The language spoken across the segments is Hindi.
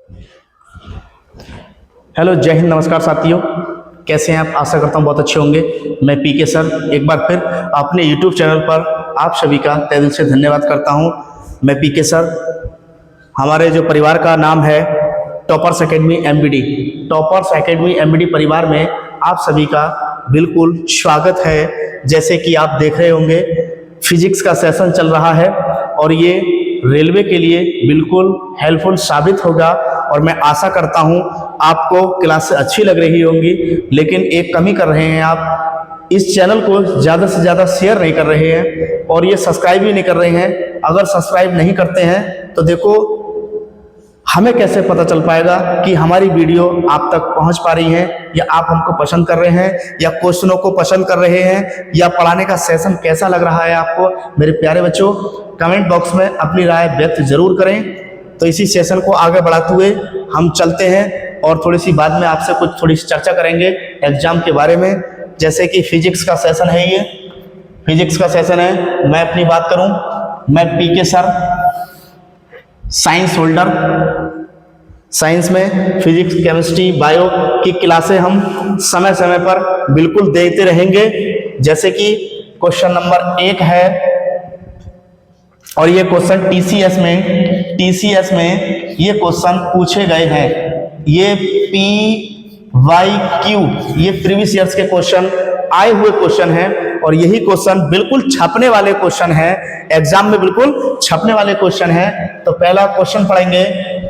हेलो, जय हिंद, नमस्कार साथियों। कैसे हैं आप? आशा करता हूं बहुत अच्छे होंगे। मैं पीके सर एक बार फिर अपने यूट्यूब चैनल पर आप सभी का तहे दिल से धन्यवाद करता हूं। मैं पीके सर, हमारे जो परिवार का नाम है toppers academy MBD. Toppers academy MBD परिवार में आप सभी का बिल्कुल स्वागत है। जैसे कि आप देख रहे होंगे, फिजिक्स का सेशन चल रहा है और ये रेलवे के लिए बिल्कुल हेल्पफुल साबित होगा और मैं आशा करता हूं आपको क्लास अच्छी लग रही होंगी। लेकिन एक कमी कर रहे हैं, आप इस चैनल को ज़्यादा से ज़्यादा शेयर नहीं कर रहे हैं और ये सब्सक्राइब भी नहीं कर रहे हैं। अगर सब्सक्राइब नहीं करते हैं तो देखो, हमें कैसे पता चल पाएगा कि हमारी वीडियो आप तक पहुंच पा रही है, या आप हमको पसंद कर रहे हैं, या क्वेश्चनों को पसंद कर रहे हैं, या पढ़ाने का सेशन कैसा लग रहा है आपको। मेरे प्यारे बच्चों, कमेंट बॉक्स में अपनी राय व्यक्त जरूर करें। तो इसी सेशन को आगे बढ़ाते हुए हम चलते हैं और थोड़ी सी बाद में आपसे थोड़ी सी चर्चा करेंगे एग्जाम के बारे में। जैसे कि फिजिक्स का सेशन है, ये फिजिक्स का सेशन है। मैं अपनी बात करूं, मैं PK sir, science holder. Science में फिजिक्स, केमिस्ट्री, बायो की क्लासें हम समय समय पर बिल्कुल देते रहेंगे। जैसे कि क्वेश्चन नंबर 1 है और ये क्वेश्चन टीसीएस में ये क्वेश्चन पूछे गए हैं। ये PYQ, ये प्रीवियस ईयर्स के क्वेश्चन आए हुए क्वेश्चन हैं और यही क्वेश्चन बिल्कुल छपने वाले क्वेश्चन हैं, एग्जाम में बिल्कुल छपने वाले क्वेश्चन हैं। तो पहला क्वेश्चन पढ़ेंगे।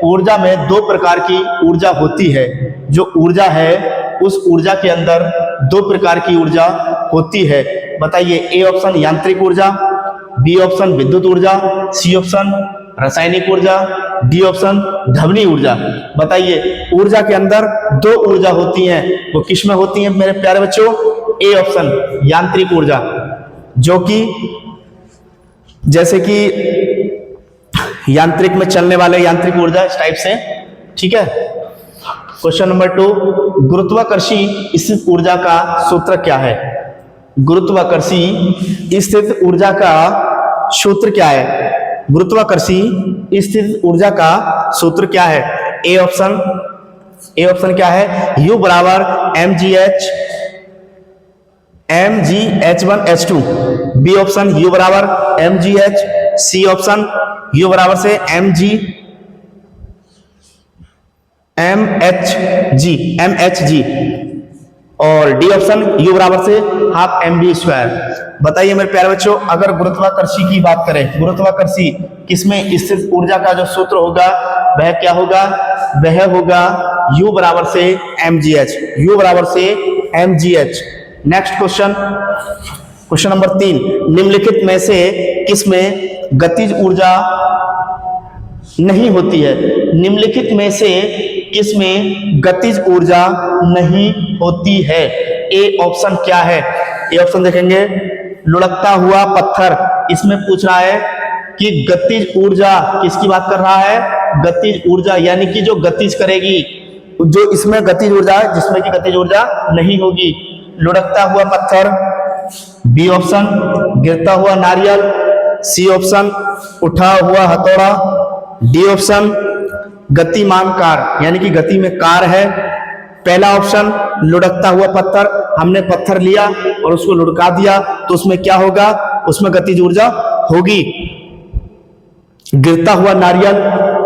ऊर्जा में 2 प्रकार की ऊर्जा होती है। जो ऊर्जा है उस ऊर्जा के अंदर 2 प्रकार की ऊर्जा होती है। बताइए। ए ऑप्शन यांत्रिक ऊर्जा, बी ऑप्शन विद्युत ऊर्जा, सी ऑप्शन रासायनिक ऊर्जा, डी ऑप्शन ध्वनि ऊर्जा। बताइए, ऊर्जा के अंदर 2 ऊर्जा होती हैं, वो किस में होती हैं मेरे प्यारे बच्चों? ए ऑप्शन यांत्रिक ऊर्जा, जो कि जैसे कि यांत्रिक में चलने वाले यांत्रिक ऊर्जा इस टाइप से, ठीक है। क्वेश्चन नंबर 2, गुरुत्वाकर्षी स्थित ऊर्जा का सूत्र क्या है? गुरुत्वाकर्षी स्थित ऊर्जा का सूत्र क्या है? गुरुत्वाकर्षी स्थित ऊर्जा का सूत्र क्या है? ए ऑप्शन क्या है? U बराबर mgh1h2। बी ऑप्शन U बराबर mgh। सी ऑप्शन U बराबर से mhg और डी ऑप्शन U बराबर से हाफ mv²। बताइए मेरे प्यारे बच्चों, अगर गुरुत्वाकर्षी की बात करें, गुरुत्वाकर्षी किसमें स्थित ऊर्जा का जो सूत्र होगा वह क्या होगा? वह होगा U बराबर से mgh। नेक्स्ट क्वेश्चन नंबर 3, निम्नलिखित में से किसमें गतिज ऊर्जा नहीं होती है? निम्नलिखित में से किसमें गतिज ऊर्जा नहीं होती है? ए ऑप्शन क्या है? ए ऑप्शन देखेंगे, लुढ़कता हुआ पत्थर। इसमें पूछ रहा है कि गतिज ऊर्जा किसकी बात कर रहा है? गतिज ऊर्जा, यानी कि जो गतिज करेगी, जो इसमें गतिज ऊर्जा है, जिसमें कि गतिज ऊर्जा नहीं होगी। लुढ़कता हुआ पत्थर, बी ऑप्शन गिरता हुआ नारियल, सी ऑप्शन उठा हुआ हथौड़ा, डी ऑप्शन गतिमान कार, यानी कि गति में कार है। पहला ऑप्शन लुढ़कता हुआ पत्थर, हमने पत्थर लिया और उसको लुढ़का दिया तो उसमें क्या होगा? उसमें गतिज ऊर्जा होगी। गिरता हुआ नारियल,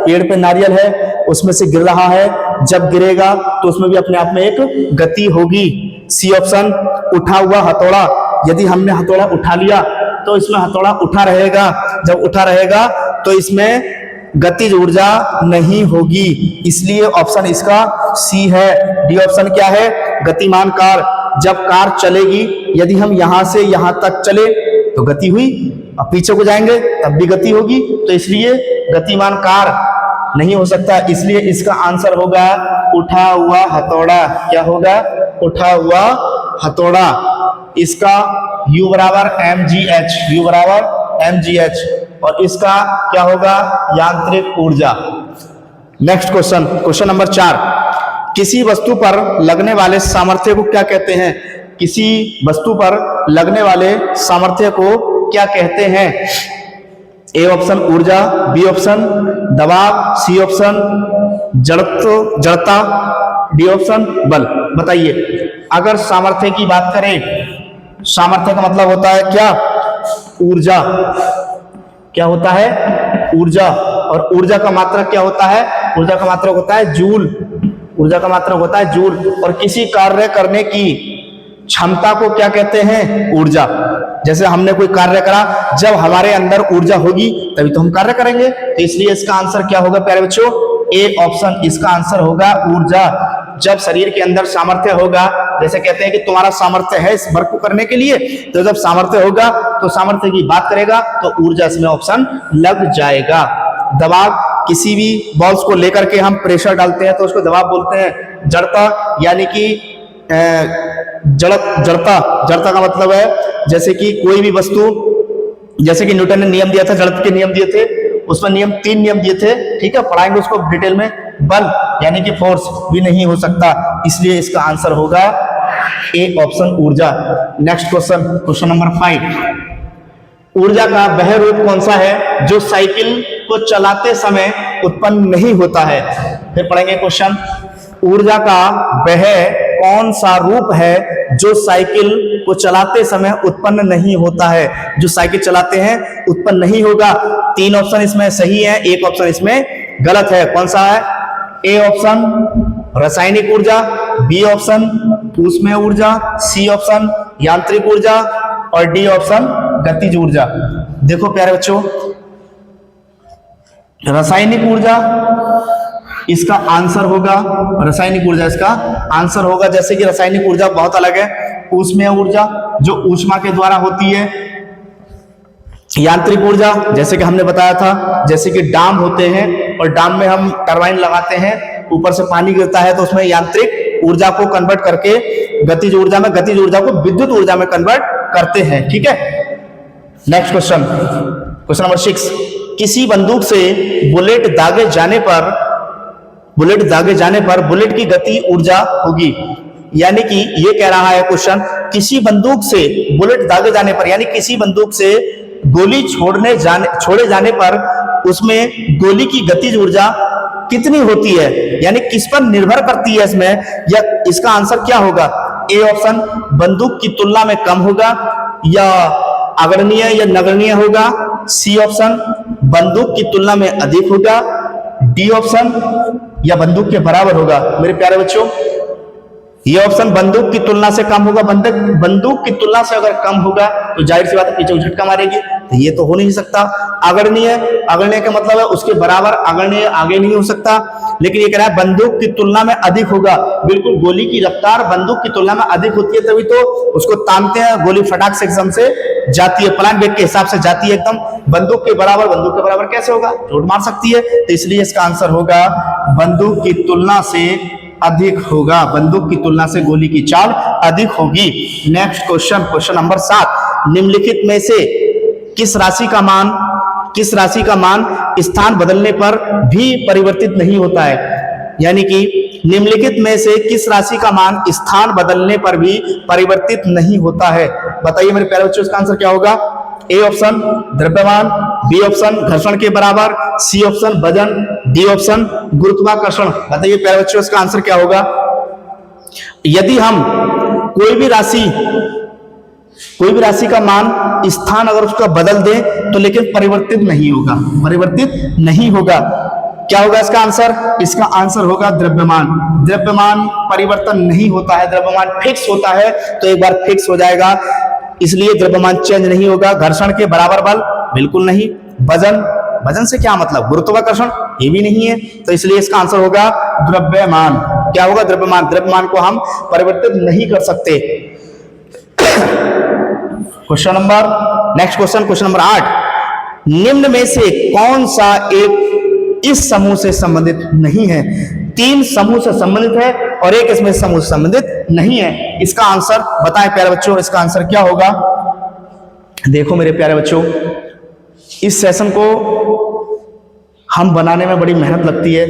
पेड़ पे नारियल है, उसमें से गिर रहा है, जब गिरेगा तो उसमें भी अपने आप में एक गति होगी। सी ऑप्शन उठा हुआ हथौड़ा, यदि हमने हथौड़ा उठा लिया तो इसमें हथौड़ा उठा रहेगा, जब उठा रहेगा तो इसमें गतिज ऊर्जा नहीं होगी, इसलिए ऑप्शन इसका सी है। डी ऑप्शन क्या है? गतिमान कार। जब कार चलेगी, यदि हम यहां से यहां तक चले तो गति हुई, अब पीछे को जाएंगे तब भी गति होगी, तो इसलिए गतिमान कार नहीं हो सकता। इसलिए इसका आंसर होगा उठा हुआ हथौड़ा। क्या होगा? उठा हुआ हथौड़ा। इसका U बराबर mgh और इसका क्या होगा? यांत्रिक ऊर्जा। नेक्स्ट क्वेश्चन नंबर 4, किसी वस्तु पर लगने वाले सामर्थ्य को क्या कहते हैं? किसी वस्तु पर लगने वाले सामर्थ्य को क्या कहते हैं? ए ऑप्शन ऊर्जा, बी ऑप्शन दबाव, सी ऑप्शन जड़ता, डी ऑप्शन बल। बताइए, अगर सामर्थ्य की बात करें, सामर्थ्य का मतलब होता है क्या? ऊर्जा। क्या होता है? ऊर्जा। और ऊर्जा का मात्रक क्या होता है? ऊर्जा का मात्रक होता है जूल। ऊर्जा का मात्रक होता है जूल। और किसी कार्य करने की क्षमता को क्या कहते हैं? ऊर्जा। जैसे हमने कोई कार्य करा, जब हमारे अंदर ऊर्जा होगी तभी तो हम कार्य करेंगे। तो इसलिए इसका आंसर क्या होगा प्यारे बच्चों? ए ऑप्शन, इसका आंसर होगा ऊर्जा। जब शरीर के अंदर सामर्थ्य होगा, जैसे कहते हैं कि तुम्हारा सामर्थ्य है इस वर्क को करने के लिए, तो जब सामर्थ्य होगा तो सामर्थ्य की बात करेगा तो ऊर्जा इसमें ऑप्शन लग जाएगा। दबाव, किसी भी बॉल्स को लेकर के हम प्रेशर डालते हैं तो उसको दबाव बोलते हैं। जड़ता यानी कि जड़ता का मतलब है जैसे कि कोई भी वस्तु, जैसे कि न्यूटन ने नियम दिया था, जड़ता के नियम दिए थे, उसमें तीन नियम दिए थे, ठीक है, पढ़ाएंगे उसको डिटेल में। बल यानी कि फोर्स भी नहीं हो सकता, इसलिए इसका आंसर होगा ए ऑप्शन ऊर्जा। Next question, question number 5। ऊर्जा का वह रूप कौन सा है जो साइकिल को चलाते समय उत्पन्न नहीं होता है? फिर पढ़ेंगे क्वेश्चन, ऊर्जा का वह कौन सा रूप है जो साइकिल को चलाते समय उत्पन्न नहीं होता है? जो साइकिल चलाते हैं उत्पन्न नहीं होगा। 3 ऑप्शन इसमें सही है, 1 ऑप्शन इसमें गलत है। कौन सा है? ए ऑप्शन रासायनिक ऊर्जा, बी ऑप्शन ऊष्मीय ऊर्जा, सी ऑप्शन यांत्रिक ऊर्जा और डी ऑप्शन गतिज ऊर्जा। देखो प्यारे बच्चों, रासायनिक ऊर्जा इसका आंसर होगा, रासायनिक ऊर्जा इसका आंसर होगा। जैसे कि रासायनिक ऊर्जा बहुत अलग है। ऊष्मीय ऊर्जा जो ऊष्मा के द्वारा होती है। यांत्रिक ऊर्जा जैसे कि हमने बताया था, जैसे कि डाम होते हैं और डाम में हम टरबाइन लगाते हैं, ऊपर से पानी गिरता है तो उसमें यांत्रिक ऊर्जा को कन्वर्ट करके गतिज ऊर्जा में, गतिज ऊर्जा को विद्युत ऊर्जा में कन्वर्ट करते हैं। ठीक है, नेक्स्ट क्वेश्चन, क्वेश्चन नंबर 6। किसी बंदूक से बुलेट दागे जाने पर बुलेट की गति ऊर्जा होगी। यानी कि ये कह रहा है क्वेश्चन, किसी बंदूक से बुलेट दागे जाने पर, यानी किसी बंदूक से गोली छोड़े जाने पर उसमें गोली की गतिज ऊर्जा कितनी होती है, यानी किस पर निर्भर करती है इसमें, या इसका आंसर क्या होगा? ए ऑप्शन बंदूक की तुलना में कम होगा, या अग्रणीय या नगण्य होगा, सी ऑप्शन बंदूक की तुलना में अधिक होगा, डी ऑप्शन या बंदूक के बराबर होगा। मेरे प्यारे बच्चों, ये ऑप्शन बंदूक की तुलना से कम होगा। बंदूक की तुलना से अगर कम होगा तो जाहिर सी बात है पीछे झटका मारेगी, तो ये तो हो नहीं सकता। अग्रणीय का मतलब है उसके बराबर, अग्रणीय आगे नहीं हो सकता। लेकिन ये कह रहा है बंदूक की तुलना में अधिक होगा। बिल्कुल, गोली की रफ्तार बंदूक की तुलना में अधिक होती है, तभी तो उसको तानते हैं, गोली फटाक से एकदम से जाती है, प्लान वेग के हिसाब से जाती है एकदम। बंदूक के बराबर कैसे होगा? चोट मार सकती है। तो इसलिए इसका आंसर होगा बंदूक की तुलना से अधिक होगा। बंदूक की तुलना से गोली की चाल अधिक होगी। Next question, question number 7। निम्नलिखित में से किस राशि का मान स्थान बदलने पर भी परिवर्तित नहीं होता है? यानी कि निम्नलिखित में से किस राशि का मान स्थान बदलने पर भी परिवर्तित नहीं होता है? बताइए मेरे प्यारे बच्चों, इसका आंसर क्या होगा? ए ऑप्शन द्रव्यमान, बी ऑप्शन घर्षण के बराबर, सी ऑप्शन वजन, डी ऑप्शन गुरुत्वाकर्षण। बताइए प्यारे बच्चों, इसका आंसर क्या होगा? यदि हम कोई भी राशि का मान स्थान अगर उसका बदल दें तो लेकिन परिवर्तित नहीं होगा। क्या होगा इसका आंसर? इसका आंसर होगा द्रव्यमान। द्रव्यमान परिवर्तन नहीं होता है, द्रव्यमान फिक्स होता है, तो एक बार फिक्स हो जाएगा, इसलिए द्रव्यमान चेंज नहीं होगा। घर्षण के बराबर बल, बिल्कुल नहीं। वजन से क्या मतलब? गुरुत्वाकर्षण, ये भी नहीं है, तो इसलिए इसका आंसर होगा द्रव्यमान। क्या होगा? द्रव्यमान को हम परिवर्तित नहीं कर सकते। Next question, question number 8। निम्न में से कौन सा एक इस समूह से संबंधित नहीं है? 3 समूह से संबंधित है और एक इसमें समूह से संबंधित नहीं है। इसका आंसर बताएं प्यारे बच्चों, इसका आंसर क्या होगा? देखो मेरे प्यारे बच्चों, इस सेशन को हम बनाने में बड़ी मेहनत लगती है,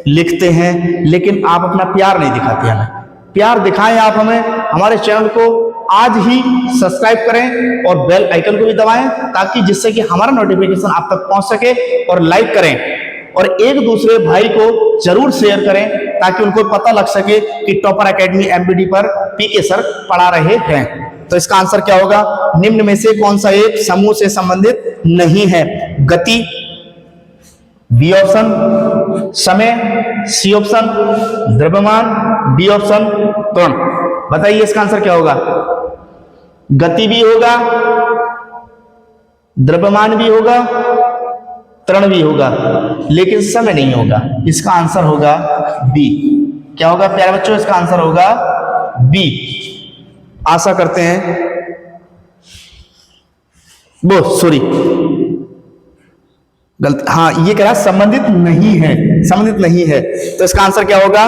लिखते हैं, लेकिन आप अपना प्यार नहीं दिखाते हमें। प्यार दिखाएं आप हमें। हमारे चैनल को आज ही सब्सक्राइब करें और बेल आइकन को भी दबाएं, ताकि जिससे कि हमारा नोटिफिकेशन आप तक पहुंच सके, और लाइक करें और एक दूसरे भाई को जरूर शेयर करें ताकि उनको पता लग सके कि टॉपर एकेडमी एमबीडी पर पीके सर पढ़ा रहे हैं। तो इसका आंसर क्या होगा? निम्न में से कौन सा एक समूह से संबंधित नहीं है? गति, बी ऑप्शन, समय, सी ऑप्शन, द्रव्यमान, डी ऑप्शन, त्वरण। बताइए इसका आंसर क्या होगा? गति भी होगा, द्रव्यमान भी होगा, त्वरण भी होगा, लेकिन समय नहीं होगा। इसका आंसर होगा बी। क्या होगा प्यारे बच्चों? इसका आंसर होगा बी। आशा करते हैं वो सॉरी गलत, हाँ ये कह रहा संबंधित नहीं है, संबंधित नहीं है। तो इसका आंसर क्या होगा?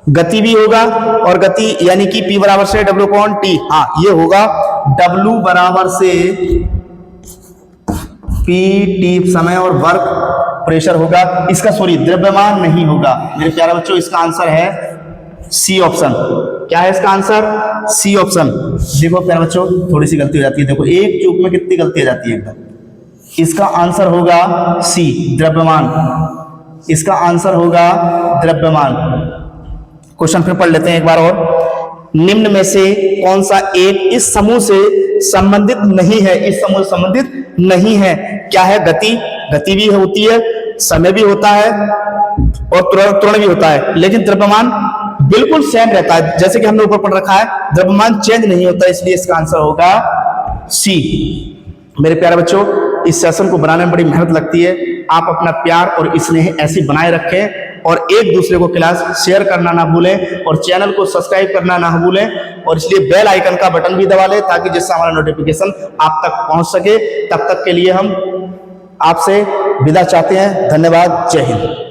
गति भी होगा, और गति यानी कि P बराबर से W अपॉन T, हाँ ये होगा W बराबर से P T समय और वर्क प्रेशर होगा। इसका सॉरी द्रव्यमान नहीं होगा मेरे प्यारे बच्चों। इसका आंसर है सी ऑप्शन। क्या है इसका आंसर? C option. देखो प्यारे बच्चों थोड़ी सी गलती हो जाती है, देखो एक चूक में कितनी गलती हो जाती है एकदम। इसका आंसर होगा सी, द्रव्यमान। इसका आंसर होगा द्रव्यमान। क्वेश्चन फिर पढ़ लेते हैं एक बार और। निम्न में से कौन सा एक इस समूह से संबंधित नहीं है? इस समूह से संबंधित नहीं है। क्या है? गति, गति भी होती है, समय भी होता है और त्वरण भी होता है, लेकिन द्रव्यमान बिल्कुल सेम रहता है। जैसे कि हमने ऊपर पढ़ रखा है, द्रव्यमान चेंज नहीं होता, इसलिए इसका आंसर होगा सी। मेरे प्यारे बच्चों इस सेशन को बनाने में बड़ी मेहनत लगती है। आप अपना प्यार और स्नेह ऐसे बनाए रखें और एक दूसरे को क्लास शेयर करना ना भूलें और चैनल को सब्सक्राइब करना ना भूलें, और इसलिए बेल आइकन का बटन भी दबा लें ताकि जिससे हमारा नोटिफिकेशन आप तक पहुंच सके। तब तक के लिए हम आपसे विदा चाहते हैं। धन्यवाद। जय हिंद।